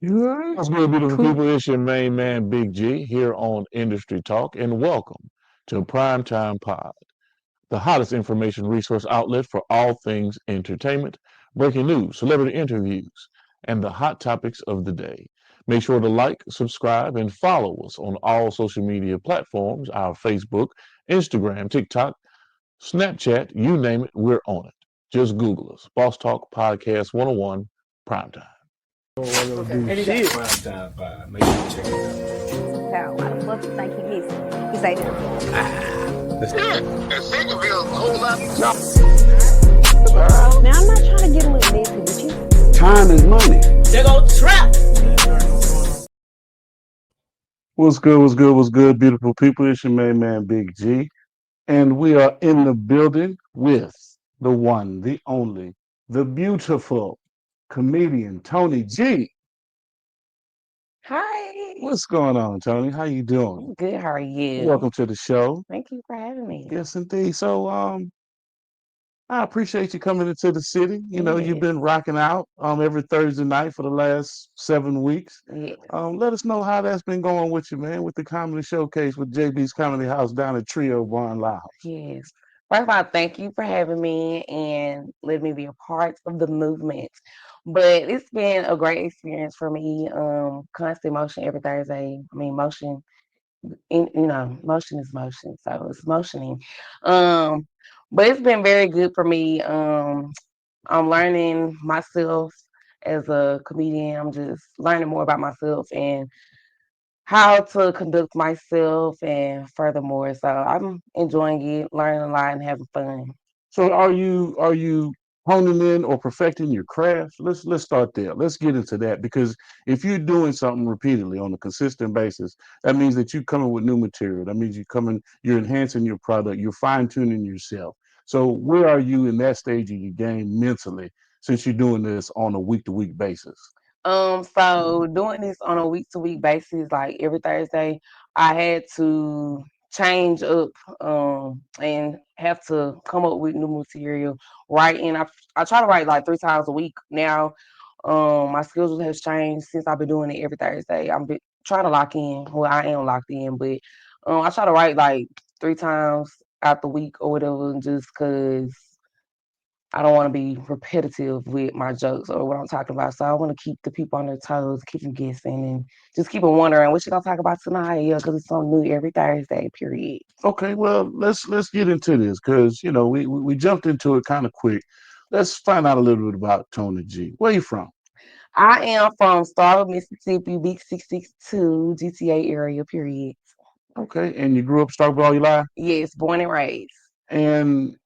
What's good, beautiful people? It's your main man, Big G, here on Industry Talk, and welcome to Primetime Pod, the hottest information resource outlet for all things entertainment, breaking news, celebrity interviews, and the hot topics of the day. Make sure to like, subscribe, and follow us on all social media platforms, our Facebook, Instagram, TikTok, Snapchat, you name it, we're on it. Just Google us. Boss Talk Podcast 101 Primetime. Okay. Shit. Primetime Pod. Make sure you check it Hell, why the fuck you think he missing? He say that. And Centerville's a whole lot. Now I'm not trying to get a little messy with you. Time is money. They go trap. What's good, what's good, what's good, beautiful people? It's your main man, Big G. And we are in the building with the one, the only, the beautiful comedian, Toni G. Hi. What's going on, Toni? How you doing? Good, how are you? Welcome to the show. Thank you for having me. Yes, indeed. So, I appreciate you coming into the city. You know, you've been rocking out every Thursday night for the last 7 weeks. Yes. Let us know how that's been going with you, man, with the comedy showcase with JB's Comedy House down at Trio Barn Lounge. Yes. First of all, thank you for having me and letting me be a part of the movement. But it's been a great experience for me. Constant motion every Thursday. I mean, motion, motion is motion, so it's motioning. Um, but it's been very good for me. I'm learning myself as a comedian. I'm just learning more about myself and how to conduct myself, and furthermore, so I'm enjoying it, learning a lot, and having fun. So are you honing in or perfecting your craft? Let's start there. Let's get into that because if you're doing something repeatedly on a consistent basis, that means that you're coming with new material. That means you're enhancing your product, you're fine-tuning yourself. So where are you in that stage of your game mentally since you're doing this on a week-to-week basis? So doing this on a week-to-week basis, like every Thursday, I had to change up and have to come up with new material. Writing, I try to write like 3 times a week now. My schedule has changed since I've been doing it every Thursday. Trying to lock in. Well, I am locked in, but I try to write like 3 times out the week or whatever, just because I don't want to be repetitive with my jokes or what I'm talking about. So I want to keep the people on their toes, keep them guessing, and just keep them wondering what you gonna talk about tonight. Yeah, because it's something new every Thursday. Period. Okay, well, let's get into this because you know we jumped into it kind of quick. Let's find out a little bit about Tony G. Where you from? I am from Starville, Mississippi, Big 662 GTA area. Period. Okay, and you grew up Starkville all your life? Yes, born and raised. And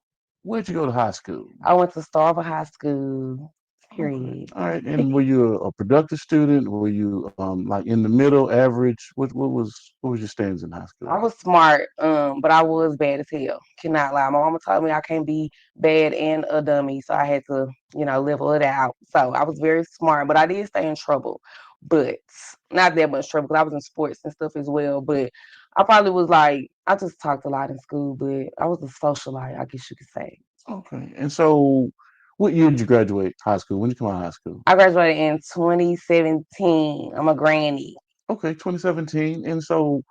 where'd you go to high school? I went to Starville High School. Okay. Period. All right. And were you a productive student? Were you like in the middle, average? What was your standings in high I school? was smart, but I was bad as hell. Cannot lie. My mama told me I can't be bad and a dummy, so I had to, level it out. So I was very smart, but I did stay in trouble, but not that much trouble because I was in sports and stuff as well. But I probably was like, I just talked a lot in school, but I was a socialite, I guess you could say. Okay. And so, what year did you graduate high school? When did you come out of high school? I graduated in 2017. I'm a granny. Okay, 2017. And so,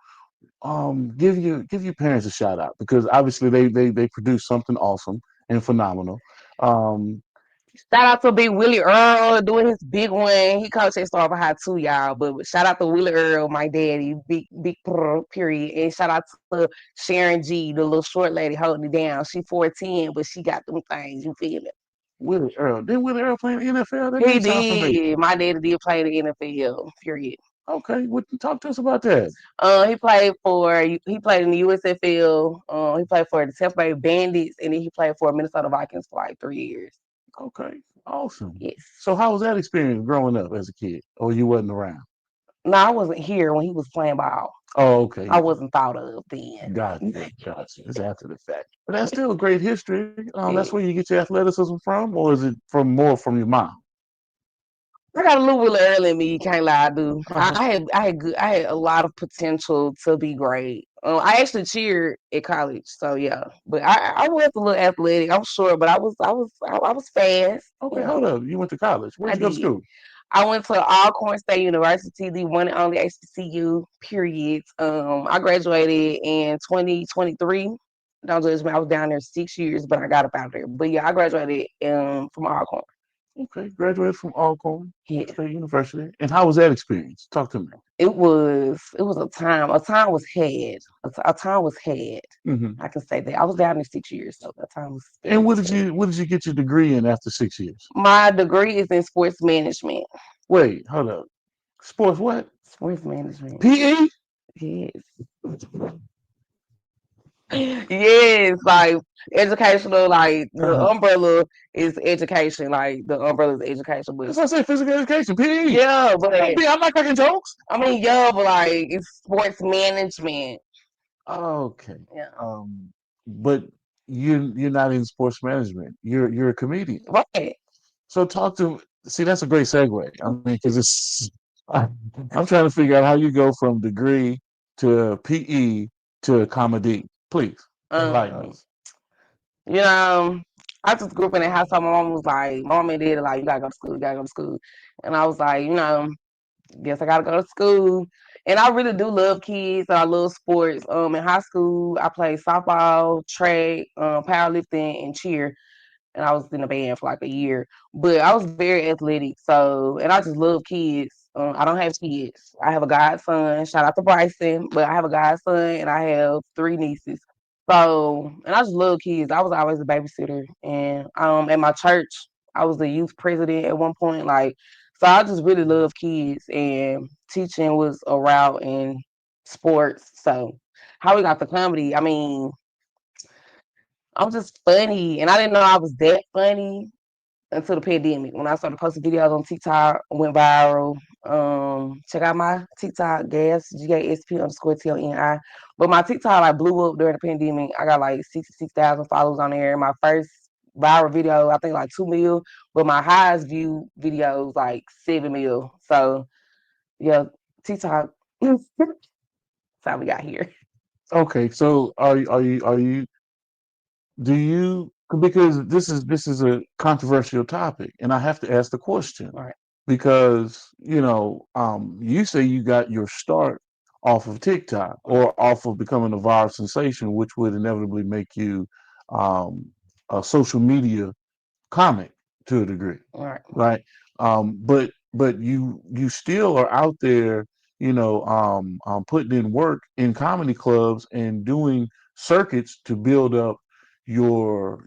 give your parents a shout out because obviously they produced something awesome and phenomenal. Um, Shout out to Big Willie Earl doing his big one. He coached at Starville High too, y'all. But shout out to Willie Earl, my daddy, big period. And shout out to Sharon G, the little short lady holding it down. She 4'10", but she got them things. You feel me? Willie Earl. Didn't Willie Earl play in the NFL? That He name sounds familiar. did. My daddy did play the NFL. Period. Okay, talk to us about that. He played in the USFL. He played for the Tampa Bay Bandits, and then he played for Minnesota Vikings for like 3 years. Okay, awesome. Yes. So how was that experience growing up as a kid? Or you wasn't around? No, I wasn't here when he was playing ball. Oh, okay. I wasn't thought of then. Gotcha. It's after the fact. But that's still a great history. That's Yeah. where you get your athleticism from, or is it from your mom? I got a little really early in me. You can't lie, I do. I had a lot of potential to be great. I actually cheered at college, so yeah. But I was a little athletic. I'm short, but I was fast. Okay, Yeah, hold up. You went to college. I Where'd you go to did. school? I went to Alcorn State University, the one and only HBCU, period. I graduated in 2023. Don't judge me, I was down there 6 years, but I got up out there. But yeah, I graduated from Alcorn. Okay, graduated from Alcorn Yeah. State University. And how was that experience? Talk to me. It was a time. A time was had. A time was had. Hmm. I can say that. I was down there 6 years, so a time was And what was did had. you get your degree in after 6 years? My degree is in sports management. Wait, hold up. Sports what? Sports management. PE? Yes. Yes, like educational, like the Uh-huh. umbrella is education, like the umbrella is education, but That's what I say, physical education, PE. yeah, but I'm not cracking jokes. I mean, yeah, but like it's sports management. Okay. Yeah, But you're not in sports management. You're a comedian. right. So talk to see that's a great segue. I mean, because it's I'm trying to figure out how you go from degree to PE to comedy. Please enlighten me. Um, you know, I just grew up in a household. My mom was like, mom and dad are like, you gotta go to school, you gotta go to school, and I was like, guess I gotta go to school. And I really do love kids. I love sports. In high school, I played softball, track, powerlifting, and cheer. And I was in a band for like a year. But I was very athletic. So, and I just love kids. I don't have kids. I have a godson. Shout out to Bryson. But I have a godson and I have three nieces. So, and I just love kids. I was always a babysitter. And at my church, I was the youth president at one point. Like, so I just really love kids. And teaching was a route in sports. So, how we got the comedy, I mean, I'm just funny, and I didn't know I was that funny until the pandemic. When I started posting videos on TikTok, went viral. Check out my TikTok, GASP_TONI. But my TikTok like blew up during the pandemic. I got like 66,000 followers on there. My first viral video, I think like 2 mil, but my highest view video was like 7 mil. So yeah, TikTok. That's how we got here. Okay, so are you do you because this is a controversial topic, and I have to ask the question All right. because you say you got your start off of TikTok or off of becoming a viral sensation, which would inevitably make you um, a social media comic to a degree, All right. right? But you still are out there, putting in work in comedy clubs and doing circuits to build up your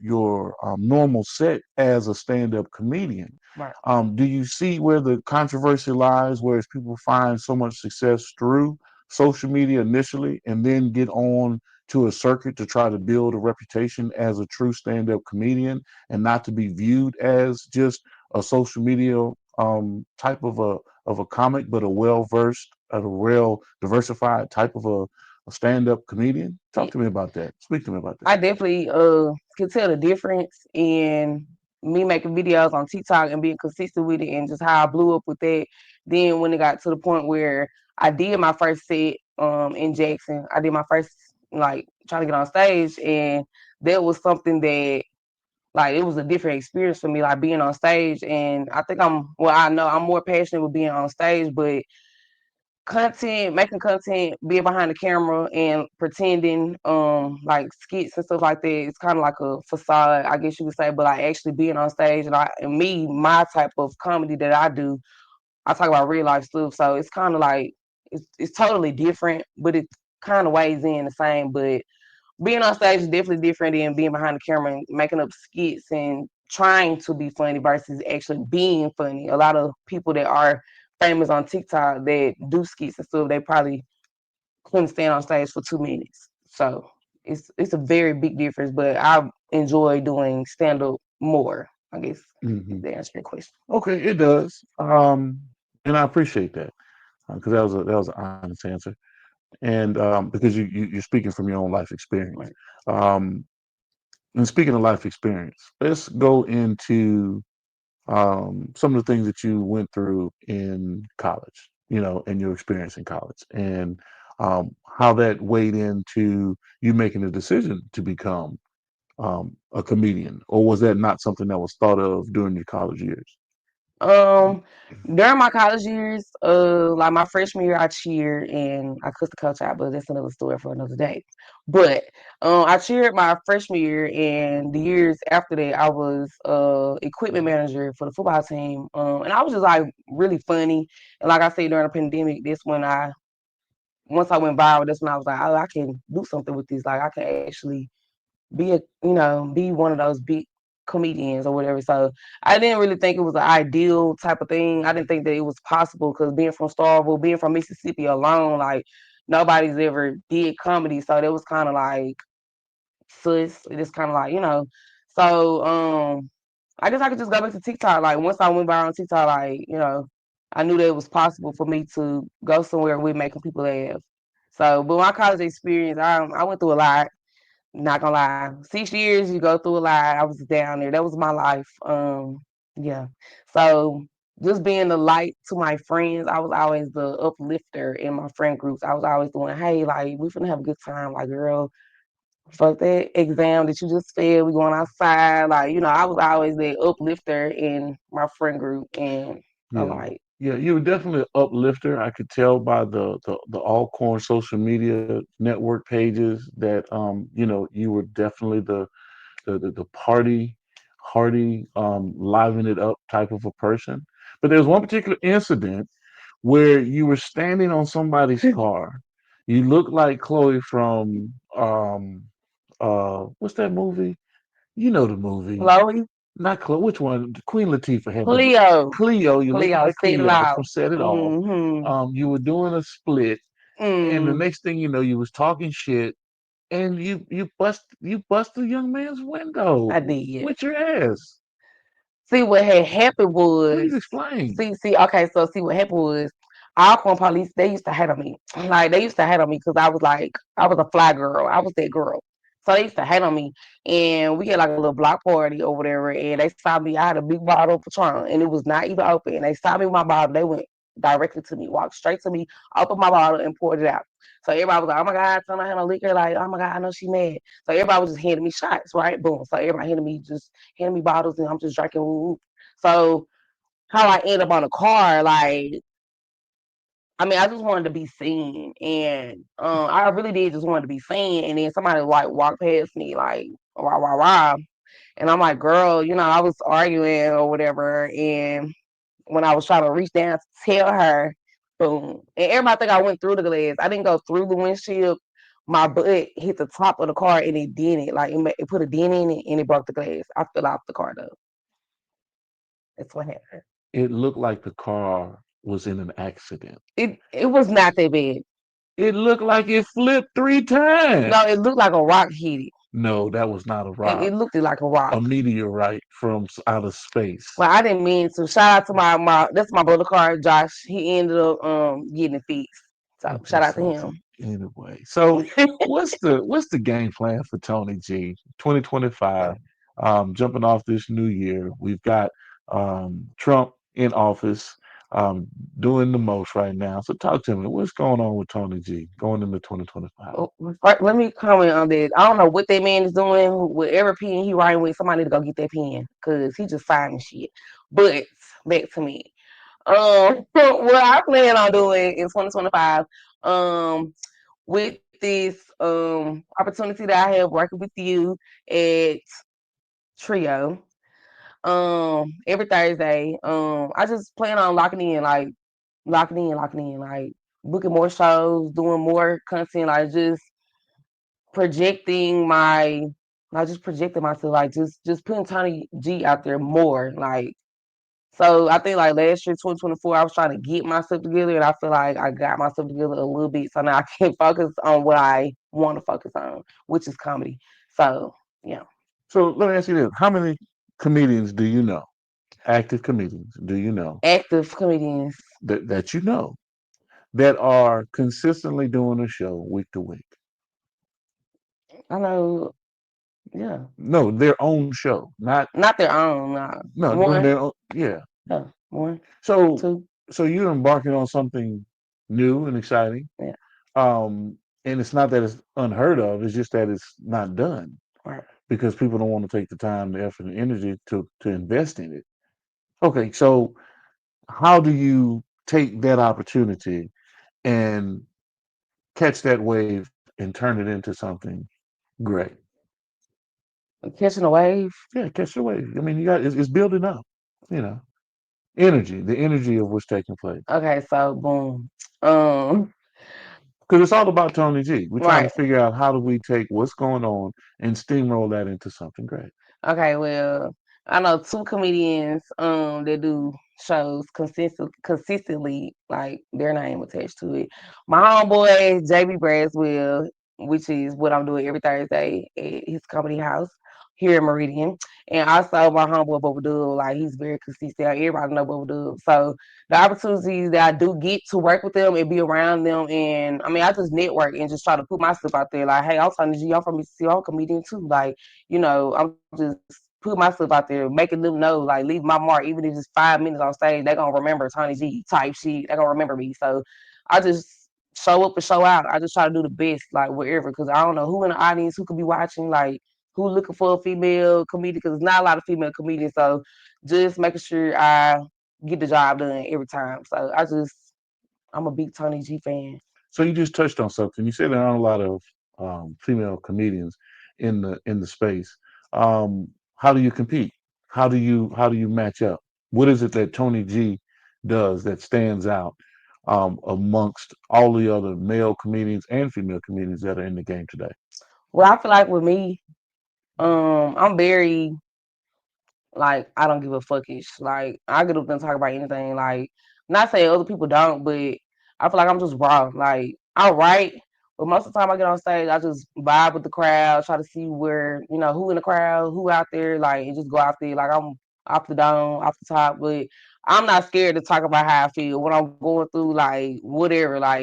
normal set as a stand-up comedian. Right. Do you see where the controversy lies, whereas people find so much success through social media initially and then get on to a circuit to try to build a reputation as a true stand-up comedian and not to be viewed as just a social media type of a comic, but a well-versed, a real diversified type of a stand-up comedian? Talk to me about that. Speak to me about that. I definitely can tell the difference in me making videos on TikTok and being consistent with it and just how I blew up with that. Then when it got to the point where I did my first set in Jackson, I did my first like trying to get on stage, and that was something that like it was a different experience for me, like being on stage. And I think I know I'm more passionate with being on stage, but making content, being behind the camera and pretending, like skits and stuff like that. It's kind of like a facade, I guess you could say. But like actually being on stage my type of comedy that I do, I talk about real life stuff. So it's kind of like it's totally different, but it kind of weighs in the same. But being on stage is definitely different than being behind the camera and making up skits and trying to be funny versus actually being funny. A lot of people that are famous on TikTok that do skits and stuff, they probably couldn't stand on stage for 2 minutes. So it's a very big difference. But I enjoy doing stand up more, I guess, Hmm. to answer your question. Okay, it does, and I appreciate that because that was an honest answer, and because you're speaking from your own life experience. Right. Um, and speaking of life experience, let's go into some of the things that you went through in college, and your experience in college, and how that weighed into you making a decision to become a comedian, or was that not something that was thought of during your college years? Um, During my college years, like my freshman year, I cheered and I cussed the coach out, but that's another story for another day. But I cheered my freshman year, and the years after that, I was equipment manager for the football team. And I was just like really funny. And like I said, during the pandemic, this when I once I went viral, that's when I was like, oh, I can do something with this. Like I can actually be be one of those big comedians or whatever. So I didn't really think it was an ideal type of thing. I didn't think that it was possible because being from Starville, being from Mississippi alone, like nobody's ever did comedy. So that was kind of like sus. It's kind of like So I guess I could just go back to TikTok. Like once I went viral on TikTok, like I knew that it was possible for me to go somewhere with making people laugh. So, but my college experience, I went through a lot. Not gonna lie, 6 years you go through a lot. I was down there. That was my life. Yeah. So just being the light to my friends, I was always the uplifter in my friend groups. I was always doing, hey, like we finna have a good time. Like, girl, fuck that exam that you just failed. We going outside. Like, I was always the uplifter in my friend group and a Yeah. light. Yeah, you were definitely an uplifter. I could tell by the Alcorn social media network pages that you were definitely the party hardy liven it up type of a person. But there's one particular incident where you were standing on somebody's car. You look like Chloe from what's that movie? You know the movie. Chloe, Not Chloe. Which one? Queen Latifah had the Cleo, Cleo. You look Cleo, like say it Cleo loud. from Set It Off. Mm-hmm. You were doing a split, and the Mm, next thing you know, you was talking shit, and you bust the young man's window I did. with your ass. See what had happened Please was, explain. okay, so see what happened was, Alcorn police, they used to hate on me. Like, they used to hate on me because I was like, I was a fly girl. I was that girl. So they used to hate on me. And we had like a little block party or whatever. And they saw me. I had a big bottle of Patron and it was not even open. And they saw me with my bottle. They went directly to me, walked straight to me, opened my bottle and poured it out. So everybody was like, oh my God, son, I had no liquor. Like, oh my God, I know she mad. So everybody was just handing me shots, right? Boom. So everybody handing me bottles and I'm just drinking. Woo. So how I end up on a car, like, I mean, I just wanted to be seen, and I really did just want to be seen. And then somebody like walked past me, like, rah rah rah, and I'm like, girl, I was arguing or whatever, and when I was trying to reach down to tell her, boom, and everybody think I went through the glass. I didn't go through the windshield. My butt hit the top of the car and it dented, like it put a dent in it and it broke the glass. I fell off the car though. That's what happened. It looked like the car was in an accident. It was not that bad. It looked like it flipped 3 times. No, it looked like a rock hit it. No, that was not a It rock. looked like a rock. A meteorite from outer space. Well, I didn't mean to. Shout out to my that's my brother car, Josh. He ended up getting it fixed. So Okay, shout out to so him. anyway, so what's the game plan for Tony G 2025? Jumping off this new year, we've got Trump in office, um, doing the most right now. So talk to me. What's going on with Tony G going into 2025? Oh, right, let me comment on that. I don't know what that man is doing. Whatever pen he writing with, somebody need to go get that pen because he just signing shit. But back to me. What I plan on doing in 2025, with this opportunity that I have working with you at Trio, every Thursday, I just plan on locking in, like booking more shows, doing more content, like just projecting my not just projecting myself, like just putting Tony G out there more. Like so I think like last year, 2024, I was trying to get myself together and I feel like I got myself together a little bit. So now I can focus on what I want to focus on, which is comedy. So yeah. So let me ask you this: how many comedians do you know? Active comedians do you know Active comedians. that you know that are consistently doing a show week to week? I know, yeah. No, their own show, not Not their own, nah. no, doing One, their own. Yeah. no, one, So, two, so you're embarking on something new and exciting. yeah, And it's not that it's unheard of. It's just that it's not done right. because people don't want to take the time, the effort, and energy to invest in it. Okay, so how do you take that opportunity and catch that wave and turn it into something great? Catching a wave. Yeah, catch the wave. I mean, it's building up. You know, energy, the energy of what's taking place. Okay, so boom. Um, Because it's all about Tony G. We're trying to right. figure out how do we take what's going on and steamroll that into something great. Okay, well, I know two comedians that do shows consistently, like their name attached to it. My homeboy JB Braswell, which is what I'm doing every Thursday at his comedy house here in Meridian. And also my homeboy Bubba Dub, like he's very consistent. Everybody know Bubba Dub. So the opportunities that I do get to work with them and be around them, and I mean I just network and just try to put myself out there like, hey, I'm Tony G, I'm from Mississippi, I'm a comedian too. Like, I'm just put myself out there, making them know, like leave my mark, even if it's 5 minutes on stage, they gonna remember Tony G type shit. They gonna remember me. So I just show up and show out. I just try to do the best, like wherever, because I don't know who in the audience who could be watching, like who looking for a female comedian, because there's not a lot of female comedians. So just making sure I get the job done every time. So I'm a big Tony G fan. So you just touched on something. You said there aren't a lot of female comedians in the space. How do you compete? How do you match up? What is it that Tony G does that stands out amongst all the other male comedians and female comedians that are in the game today? Well, I feel like with me, I'm very like I don't give a fuckish. Like I get up and talk about anything. Like not saying other people don't, but I feel like I'm just raw. Like I write, but most of the time I get on stage, I just vibe with the crowd, try to see where who in the crowd, who out there, like and just go out there. Like I'm off the dome, off the top, but I'm not scared to talk about how I feel, what I'm going through, like whatever. Like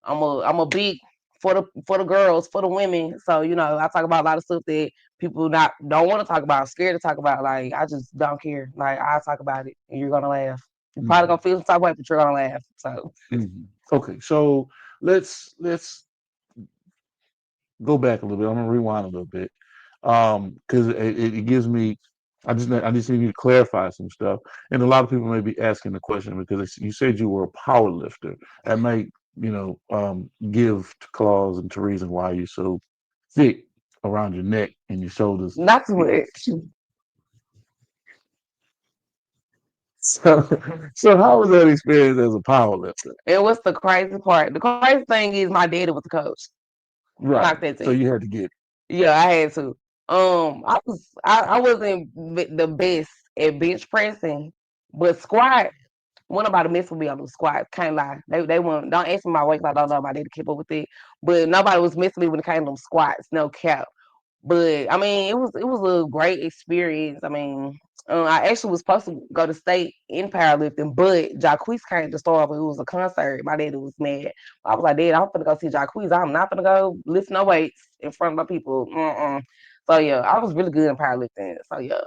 I'm a big for the girls, for the women. So I talk about a lot of stuff that people not don't want to talk about, scared to talk about. Like I just don't care. Like I talk about it, and you're gonna laugh. You're probably Mhm, gonna feel some type of way, but you're gonna laugh. So mhm. Okay, so let's go back a little bit. I'm gonna rewind a little bit because it gives me. I just need you to clarify some stuff, and a lot of people may be asking the question because you said you were a power lifter. That might give to Claus and to reason why you're so thick around your neck and your shoulders. not too much. So, so how was that experience as a power lifter? And what's the crazy part? The crazy thing is my daddy was the coach. Right. Like that to So you. you had to get. Yeah, I had to. I wasn't the best at bench pressing, but squat. One nobody mess with me on the squat. Can't lie. They won't. Don't ask me my weight. 'Cause I don't know. My daddy keep up with it. But nobody was messing with me when it came to them squats. No cap. But I mean, it was a great experience. I mean, I actually was supposed to go to state in powerlifting, but Jacquees came to start off. It was a concert. My daddy was mad. I was like, Dad, I'm gonna go see Jacquees. I'm not gonna go lift no weights in front of my people. Mm-mm. So yeah, I was really good in powerlifting. So yeah,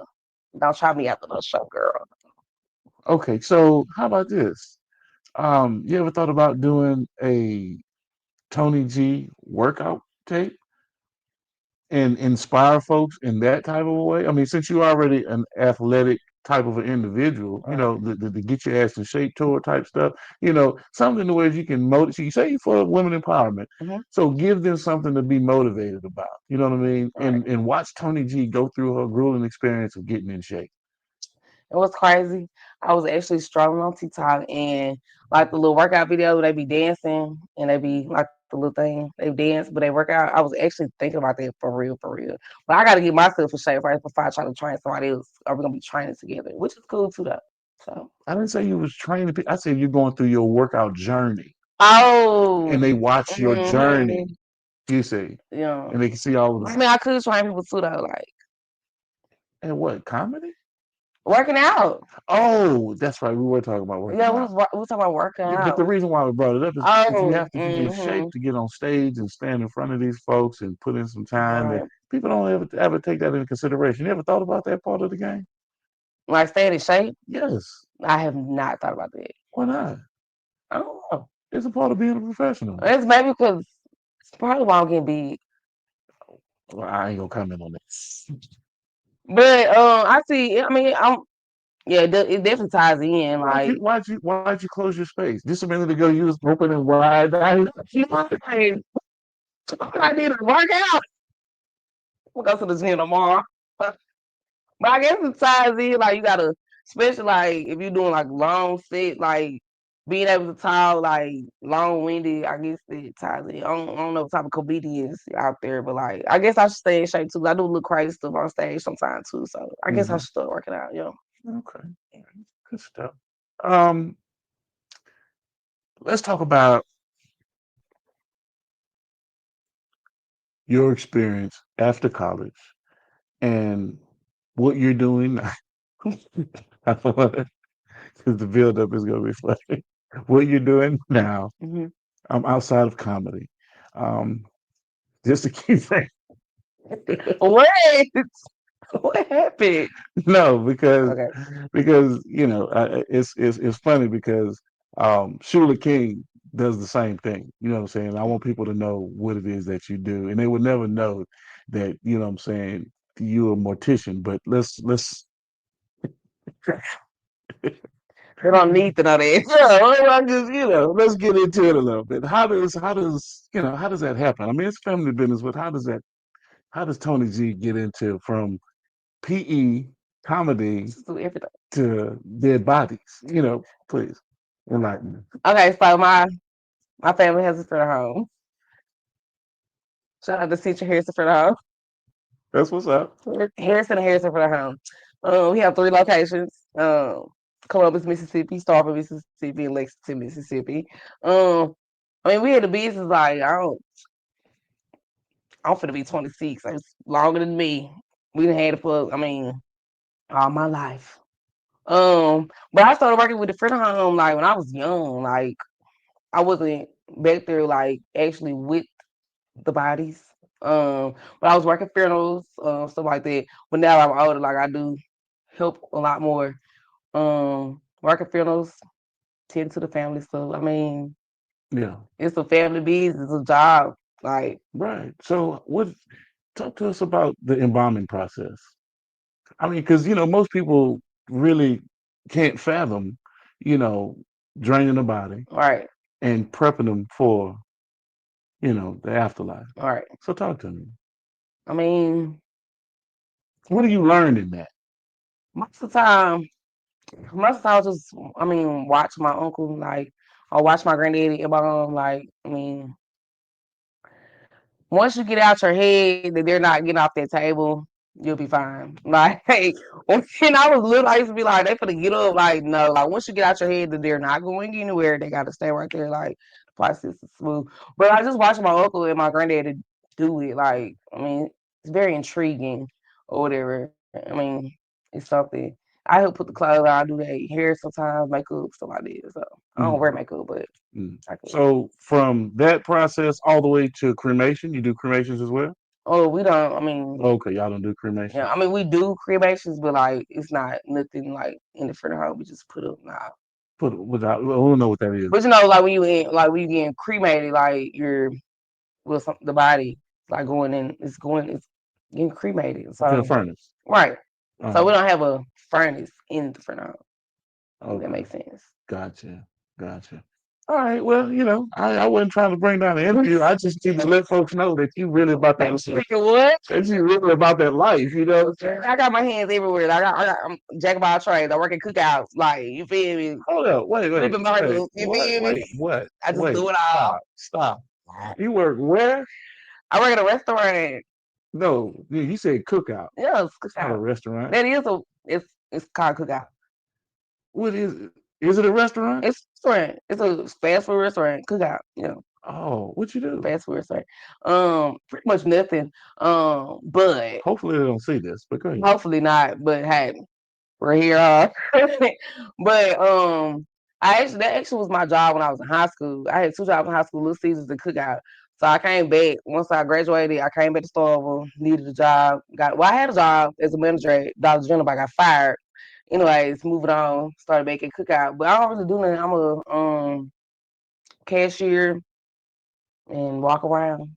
don't try me after the show, girl. Okay. So how about this? You ever thought about doing a Tony G workout tape and inspire folks in that type of a way? I mean, since you're already an athletic type of an individual, Right. the get your ass in shape tour type stuff, something the way you can motivate. You say you for women empowerment, Hmm. so give them something to be motivated about. You know what I mean? Right. And watch Tony G go through her grueling experience of getting in shape. It was crazy. I was actually strolling on TikTok and like the little workout video where they be dancing and they be like the little thing. They dance, but they work out. I was actually thinking about that for real, for real. But I gotta get myself in shape first before I try to train somebody else. Or we're gonna be training together, which is cool too though. So I didn't say you was training people. I said you're going through your workout journey, and oh, they watch your hmm, journey. You see, yeah. and they can see all of I the mean, I could train people too though, like and what comedy. working out. Oh, that's right. We were talking about Yeah, working we out. was we was talking about working Yeah, but the out. reason why we brought it up is because you Oh, have to be in shape to get on stage and stand in front of these folks and put in some time that right. people don't ever take that into consideration. You ever thought about that part of the game? Like staying in shape. Yes. I have not thought about that. Why not? I don't know. It's a part of being a professional. It's maybe because it's probably why I'm getting big. Well, I ain't gonna comment on that. But I see. I mean, I'm. Yeah, it definitely ties in. Like, why'd you close your space? Just a minute ago you was open and wide. Hey, I need to work out. we'll go to the gym tomorrow. But I guess it ties in, like you gotta, especially like if you're doing like long set, like being able to talk like long winded. I guess it ties in. I don't know what type of comedians out there, but like I guess I should stay in shape too. I do look crazy stuff on stage sometimes too, so I guess I Mhm. should start working out. Yeah. Okay. All right. Good stuff. Um, let's talk about your experience after college and what you're doing now. Because the buildup is going to be funny. What you're doing now, Hmm. outside of comedy, um, just to keep saying, What? What happened? no, because Okay. you know it's funny because Shula King does the same thing. You know what I'm saying? I want people to know what it is that you do, and they would never know that you know what I'm saying you're a mortician. But let's They don't need to know that. yeah, I just let's get into it a little bit. How does how does that happen? I mean, it's family business, but how does Tony G get into from PE comedy Just do everything. to dead bodies? Please enlighten me. Okay, so my family has a friend home. Shout out to Teacher Harrison for the home. That's what's up. Harrison and Harrison for the home. We have 3 locations. Columbus, Mississippi, Starville, Mississippi, and Lexington, Mississippi. Um, I mean, we had the business like I'm finna be 26. It's longer than me. We done had it for all my life. But I started working with the friend home like when I was young. Like I wasn't back there like actually with the bodies. But I was working funerals, stuff like that. But now I'm older, like I do help a lot more. Working funerals, tend to the family stuff. I mean, Yeah. it's a family business, it's a job. Like, Right. So, what? Talk to us about the embalming process. I mean, because most people really can't fathom, you know, draining the body right, and prepping them for, the afterlife. right. So, talk to me. I mean, What do you learn in that? most of the time, most of the time, I just, watch my uncle, like, or watch my granddaddy and my mom, like, once you get out your head that they're not getting off that table, you'll be fine. Like when I was little, I used to be like, they finna get up. Like, no, like once you get out your head that they're not going anywhere, they gotta stay right there. Like the process is smooth. But I just watched my uncle and my granddad do it. Like, it's very intriguing or whatever. It's something. I help put the clothes on, I do their hair sometimes, makeup, stuff like that. So I don't wear Mm, makeup, but mm. I can. So, from that process all the way to cremation, you do cremations as well? Oh, we don't. Okay, y'all don't do cremations. Yeah, we do cremations, but like it's not nothing like in the front of her. We just put up now. Put without. Well, I don't know what that is. But like when you getting cremated, like you're with the body like going in, it's getting cremated. It's in a So furnace. right. So we Uh, don't have a furnace in the front of her. If that okay. makes sense. Gotcha. Gotcha. All right. Well, I wasn't trying to bring down the interview. I just need to let folks know that you really about that. Freaking what? That you really about that life. I got my hands everywhere. I'm jack of all trades. I work at cookouts. Like you feel me? Hold up. Wait. Flipping burgers. You feel me? What? I just Wait. do it all. Stop. You work where? I work at a restaurant. No. You said cookout. Yeah, it's It's not a cookout. restaurant. That is a it's called cookout. What is it? Is it a restaurant? It's a restaurant. It's a fast food restaurant. Cookout. Oh, what you do? Fast food restaurant. Pretty much nothing. But Hopefully they don't see this. But go ahead. hopefully not. But hey, we're here. But that actually was my job when I was in high school. I had 2 jobs in high school, Little Caesars and Cookout. So I came back once I graduated. I came back to Starville, needed a job. I had a job as a manager at Dollar General, but I got fired. Anyways, moving on, started making Cookout. But I don't really do nothing. I'm a cashier and walk around,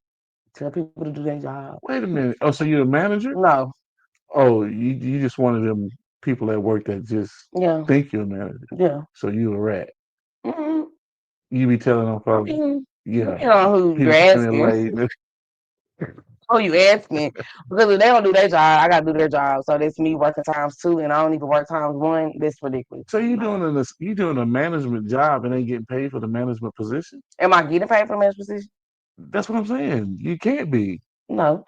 tell people to do their job. Wait a minute. Oh, so you're a manager? No, Oh, you just one of them people at work that just Yeah, think you're a manager. yeah. So you a rat. Mm, You be telling them I folks, mean, yeah, depending on who you're people come in asking. late. Who you asking? Because if they don't do their job, I gotta do their job. So that's me working times two, and I don't even work times one. That's ridiculous. So No. you doing a management job and ain't getting paid for the management position? Am I getting paid for the manager position? That's what I'm saying. You can't be. No.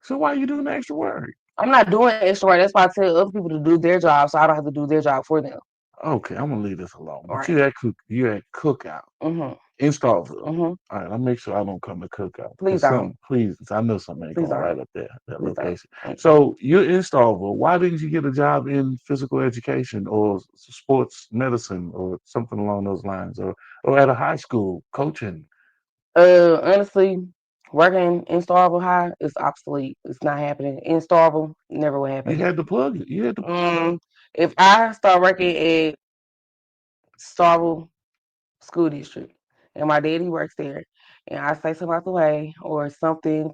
So why are you doing the extra work? I'm not doing extra work. That's why I tell other people to do their job, so I don't have to do their job for them. Okay, I'm gonna leave this alone. All But right. you at cookout Mhm. in Starville. Mhm. All right, I'll make sure I don't come to cookout Please because don't. please, I know something ain't Please going don't. right up there, that Please don't. location. So you're in Starville. Why didn't you get a job in physical education or sports medicine or something along those lines, or at a high school coaching? Honestly, working in Starville High is obsolete. It's not happening. In Starville, never will You happen. had to plug it. You had to. If I start working at Starville School District and my daddy works there and I say something out the way or something,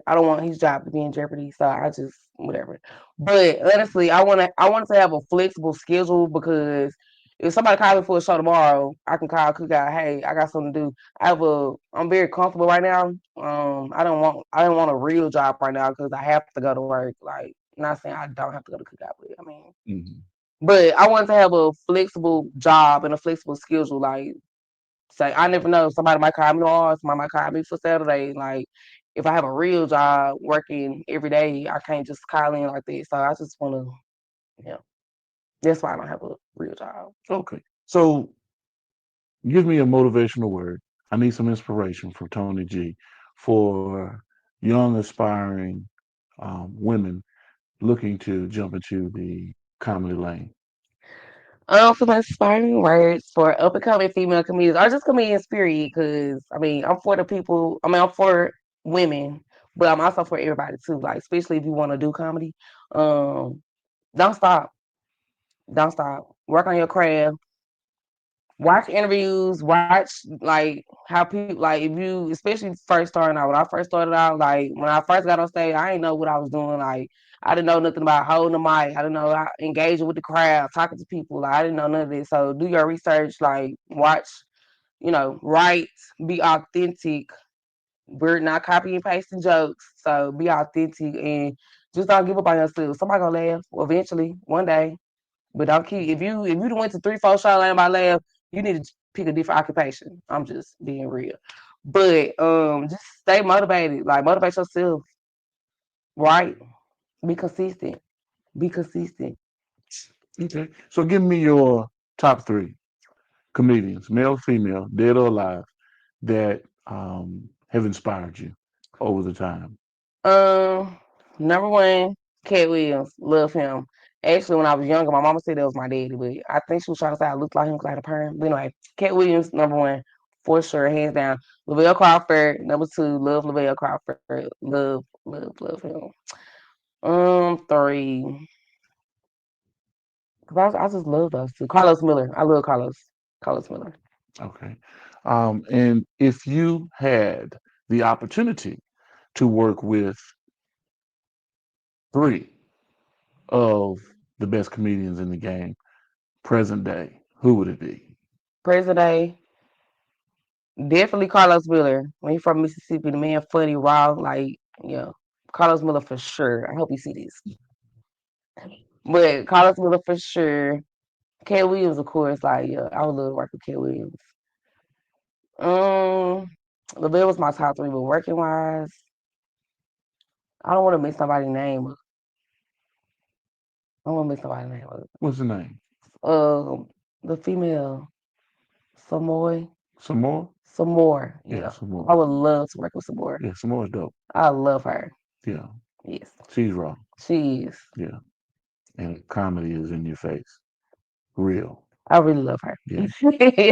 I don't want his job to be in jeopardy. So I just whatever. But honestly, I want to have a flexible schedule because if somebody calls me for a show tomorrow, I can call Cookout, hey, I got something to do. I'm very comfortable right now. I don't want a real job right now because I have to go to work. Like not saying I don't have to go to Cookout, but I mean Mhm. but I want to have a flexible job and a flexible schedule. Like, say, I never know. Somebody might call me tomorrow. Somebody might call me for Saturday. Like, if I have a real job working every day, I can't just call in like that. So I just want to, yeah. That's why I don't have a real job. Okay, so give me a motivational word. I need some inspiration from Tony G for young aspiring women looking to jump into the comedy lane. Some inspiring words for up and coming female comedians or just comedians, period. Because I mean, I'm for the people. I mean, I'm for women, but I'm also for everybody too. Like, especially if you want to do comedy, um, don't stop. Don't stop. Work on your craft. Watch interviews. Watch like how people like if you especially first starting out. When I first started out, like when I first got on stage, I didn't know what I was doing. Like I didn't know nothing about holding the mic. I didn't know how engaging with the crowd, talking to people. Like I didn't know none of this. So do your research. Like watch. Write. Be authentic. We're not copying and pasting jokes. So be authentic and just don't give up on yourself. Somebody gonna laugh eventually one day. But don't keep if you done went to 3, 4 shows and my lab, you need to pick a different occupation. I'm just being real. But just stay motivated. Like motivate yourself, right? Be consistent. Be consistent. Okay, so give me your top three comedians, male, female, dead or alive, that have inspired you over the time. Um, Number one, Cat Williams. Love him. Actually, when I was younger, my mama said that was my daddy, but I think she was trying to say I looked like him because I had a perm. But anyway, Cat Williams, number one, for sure, hands down. Lavelle Crawford, number two, love Lavelle Crawford. Love him. Three. Cause I just love those two. Carlos Miller. I love Carlos. Carlos Miller. Okay, and if you had the opportunity to work with three of the best comedians in the game, present day, who would it be? President, definitely Carlos Miller. When he from Mississippi, the man funny, raw, like, yeah. Carlos Miller for sure. I hope you see this. But Carlos Miller for sure. Cat Williams, of course, like, yeah, I would love to work with Cat Williams. Um, LaBelle was my top three, but working wise, I don't want to miss somebody's name. I don't want to miss somebody's name. What's the name? The female, Samoy. Some more? Some more, Yeah, yeah. some I more. would love to work with some more. Yeah, some more is dope. I love her. Yeah, Yes, she's raw. she is. Yeah, and comedy is in your face, real. I really love her. Yeah,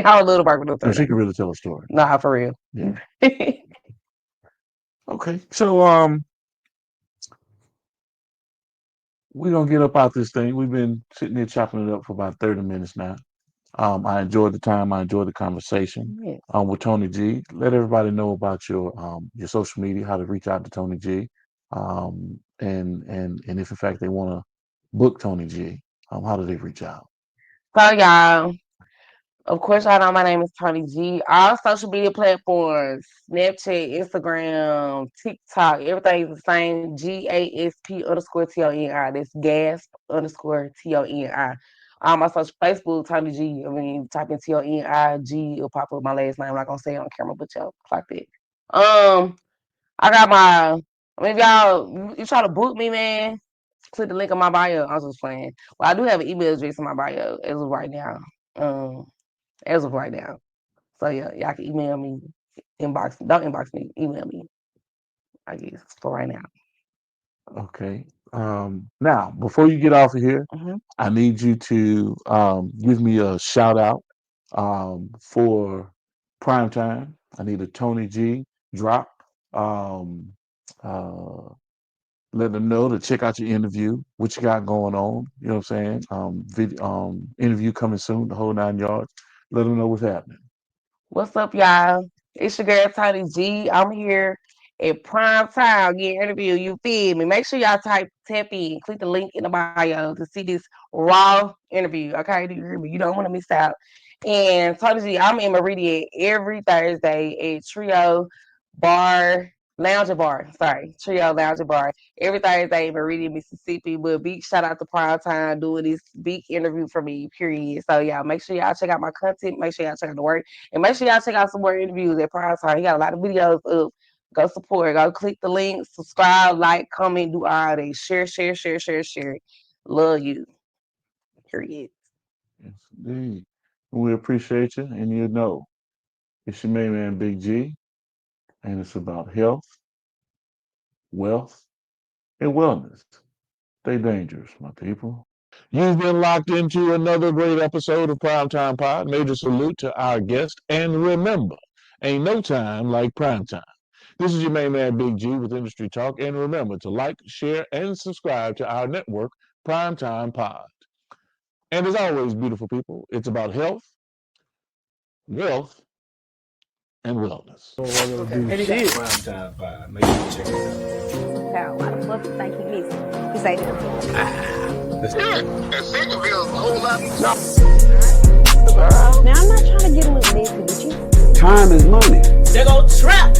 I would love to work with and her. she can really tell a story. Nah, for real. Yeah. Okay, so we're gonna get up out this thing. We've been sitting here chopping it up for about 30 minutes now. I enjoyed the time. I enjoyed the conversation Yes. with Tony G. Let everybody know about your social media, how to reach out to Tony G, and if in fact they want to book Tony G, how do they reach out? So y'all, of course, y'all know my name is Toni G. All social media platforms, Snapchat, Instagram, TikTok, everything is the same. GASP_TONI. That's gasp_TONI. All my social Facebook, Toni G. I mean, type in TONI, it'll pop up my last name. I'm not gonna say it on camera, but y'all clock that. I got my. I mean, if y'all you try to book me, man, click the link in my bio. I was just playing. Well, I do have an email address in my bio as of right now. Um, as of right now. So yeah, y'all can email me, inbox. Don't inbox me, email me. I guess for right now. Okay. Now, before you get off of here, Mhm. I need you to give me a shout out for prime time. I need a Toni G drop. Um, uh, let them know to check out your interview, what you got going on. You know what I'm saying? Interview coming soon, the whole 9 yards. Let them know what's happening. What's up, y'all? It's your girl Toni G. I'm here at prime time getting interviewed. You feel me? Make sure y'all tap in, click the link in the bio to see this raw interview. Okay, do you hear me? You don't want to miss out. And Toni G, I'm in Meridian every Thursday at Trio Lounge and Bar. Every Thursday in Meridian, Mississippi. But big shout out to Prime Time doing this big interview for me, period. So yeah, make sure y'all check out my content. Make sure y'all check out the work. And make sure y'all check out some more interviews at Prime Time. He got a lot of videos up. Go support. Go click the link. Subscribe, like, comment, do all that. Share. Love you. Period. Yes, indeed. We appreciate you, and you know, it's your main man, Big G, and it's about health, wealth, and wellness. Stay dangerous, my people. You've been locked into another great episode of Primetime Pod. Major salute to our guest. And remember, ain't no time like prime time. This is your main man, Big G, with Industry Talk. And remember to like, share, and subscribe to our network, Primetime Pod. And as always, beautiful people, it's about health, wealth, and wellness. Anytime. Prime time pie. Make sure you check it out. How? Why the fuck you think he missing? He say Now I'm not trying to get a little messy with you. Time is money. They go trap.